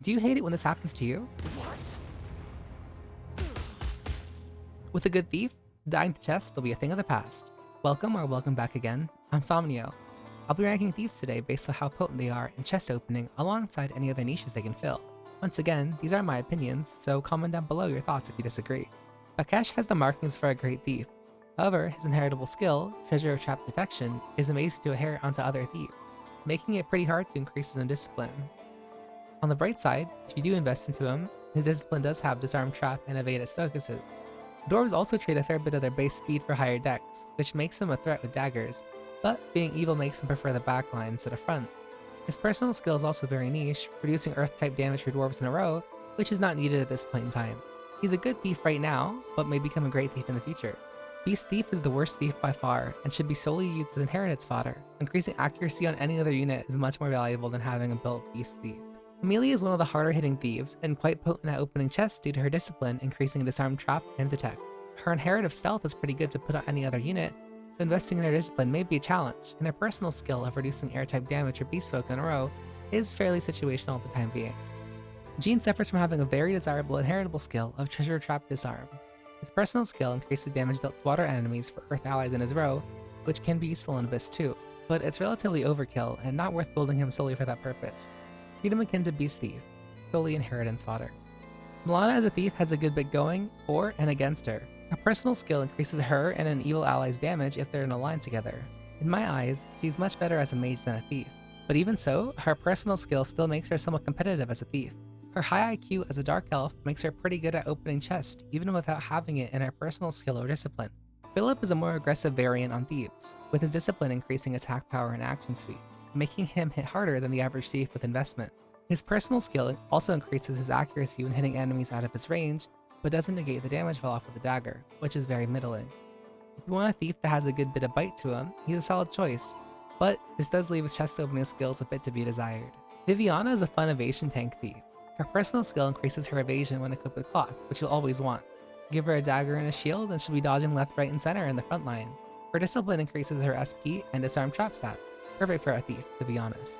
Do you hate it when this happens to you? With a good thief, dying to chest will be a thing of the past. Welcome or welcome back again. I'm Somnio. I'll be ranking thieves today based on how potent they are in chest opening alongside any other niches they can fill. Once again, these are my opinions, so comment down below your thoughts if you disagree. Bakesh has the markings for a great thief. However, his inheritable skill, Treasure of Trap Detection, is amazing to inherit onto other thieves, making it pretty hard to increase his own discipline. On the bright side, if you do invest into him, his discipline does have Disarm, Trap, and Evade as focuses. Dwarves also trade a fair bit of their base speed for higher dex, which makes him a threat with daggers, but being evil makes him prefer the backline instead of front. His personal skill is also very niche, producing earth-type damage for dwarves in a row, which is not needed at this point in time. He's a good thief right now, but may become a great thief in the future. Beast Thief is the worst thief by far, and should be solely used as inheritance fodder. Increasing accuracy on any other unit is much more valuable than having a built Beast Thief. Amelia is one of the harder hitting thieves, and quite potent at opening chests due to her discipline increasing Disarm, Trap, and Detect. Her inheritive stealth is pretty good to put on any other unit, so investing in her discipline may be a challenge, and her personal skill of reducing air-type damage or beast folk in a row is fairly situational at the time being. Jean suffers from having a very desirable inheritable skill of Treasure Trap Disarm. His personal skill increases damage dealt to water enemies for earth allies in his row, which can be useful in Abyss too, but it's relatively overkill and not worth building him solely for that purpose. Freedom akin to Beast Thief, solely inheritance fodder. Milana as a thief has a good bit going for and against her. Her personal skill increases her and an evil ally's damage if they're in a line together. In my eyes, she's much better as a mage than a thief, but even so, her personal skill still makes her somewhat competitive as a thief. Her high IQ as a dark elf makes her pretty good at opening chests, even without having it in her personal skill or discipline. Philip is a more aggressive variant on thieves, with his discipline increasing attack power and action speed, making him hit harder than the average thief with investment. His personal skill also increases his accuracy when hitting enemies out of his range, but doesn't negate the damage fall off with a dagger, which is very middling. If you want a thief that has a good bit of bite to him, he's a solid choice, but this does leave his chest opening skills a bit to be desired. Viviana is a fun evasion tank thief. Her personal skill increases her evasion when equipped with cloth, which you'll always want. Give her a dagger and a shield and she'll be dodging left, right, and center in the front line. Her discipline increases her SP and Disarm Trap stat. Perfect for a thief, to be honest.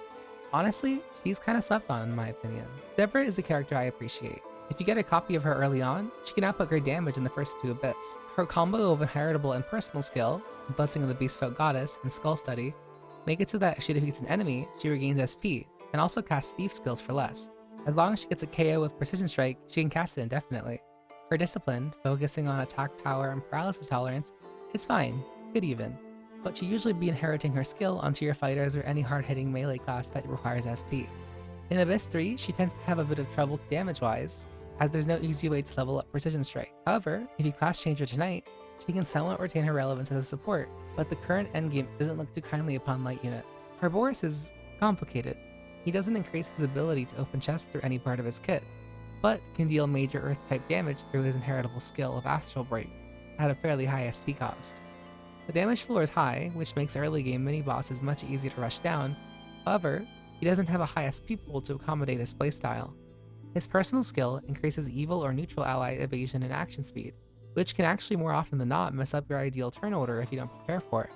Honestly, she's kinda slept on in my opinion. Deborah is a character I appreciate. If you get a copy of her early on, she can output great damage in the first two Abyss. Her combo of inheritable and personal skill, Blessing of the Beastfolk Goddess and Skull Study, make it so that if she defeats an enemy, she regains SP, and also casts thief skills for less. As long as she gets a KO with Precision Strike, she can cast it indefinitely. Her discipline, focusing on attack power and paralysis tolerance, is fine, good even, but she'll usually be inheriting her skill onto your fighters or any hard-hitting melee class that requires SP. In Abyss 3, she tends to have a bit of trouble damage-wise, as there's no easy way to level up Precision Strike. However, if you class change her tonight, she can somewhat retain her relevance as a support, but the current endgame doesn't look too kindly upon light units. Her Boris is complicated. He doesn't increase his ability to open chests through any part of his kit, but can deal major earth-type damage through his inheritable skill of Astral Break, at a fairly high SP cost. The damage floor is high, which makes early game mini-bosses much easier to rush down. However, he doesn't have a high SP pool to accommodate his playstyle. His personal skill increases evil or neutral ally evasion and action speed, which can actually more often than not mess up your ideal turn order if you don't prepare for it.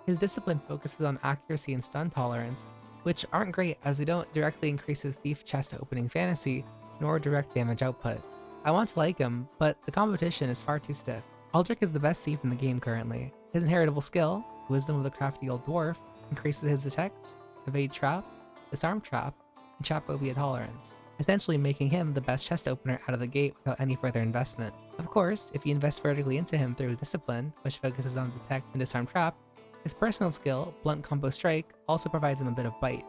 His discipline focuses on accuracy and stun tolerance, which aren't great as they don't directly increase his thief chest opening fantasy, nor direct damage output. I want to like him, but the competition is far too stiff. Aldrich is the best thief in the game currently. His inheritable skill, Wisdom of the Crafty Old Dwarf, increases his Detect, Evade Trap, Disarm Trap, and Chaphobia Tolerance, essentially making him the best chest opener out of the gate without any further investment. Of course, if you invest vertically into him through his discipline, which focuses on Detect and Disarm Trap, his personal skill, Blunt Combo Strike, also provides him a bit of bite.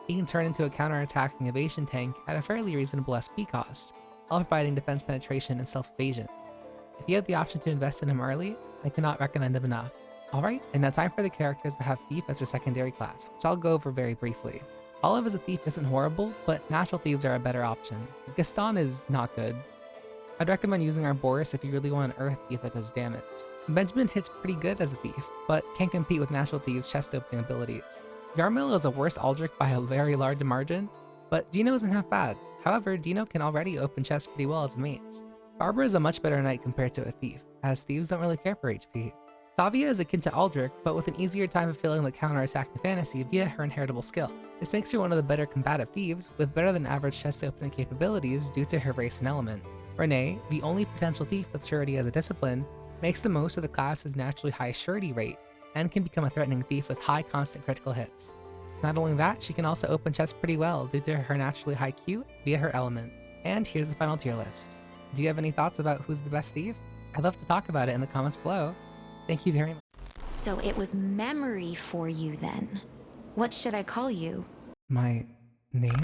He can turn into a counter-attacking evasion tank at a fairly reasonable SP cost, while providing defense penetration and self-evasion. If you have the option to invest in him early, I cannot recommend him enough. Alright, and now time for the characters that have Thief as their secondary class, which I'll go over very briefly. Olive as a thief isn't horrible, but natural thieves are a better option. Gaston is not good. I'd recommend using Arboris if you really want an earth thief that does damage. Benjamin hits pretty good as a thief, but can't compete with natural thieves' chest opening abilities. Yarmil is a worse Aldrich by a very large margin, but Dino isn't half bad. However, Dino can already open chests pretty well as a mage. Barbara is a much better knight compared to a thief, as thieves don't really care for HP. Savia is akin to Aldrich, but with an easier time of feeling the counter-attacking fantasy via her inheritable skill. This makes her one of the better combative thieves, with better than average chest opening capabilities due to her race and element. Renee, the only potential thief with surety as a discipline, makes the most of the class's naturally high surety rate, and can become a threatening thief with high constant critical hits. Not only that, she can also open chests pretty well due to her naturally high Q via her element. And here's the final tier list. Do you have any thoughts about who's the best thief? I'd love to talk about it in the comments below. Thank you very much. So it was memory for you then. What should I call you? My name?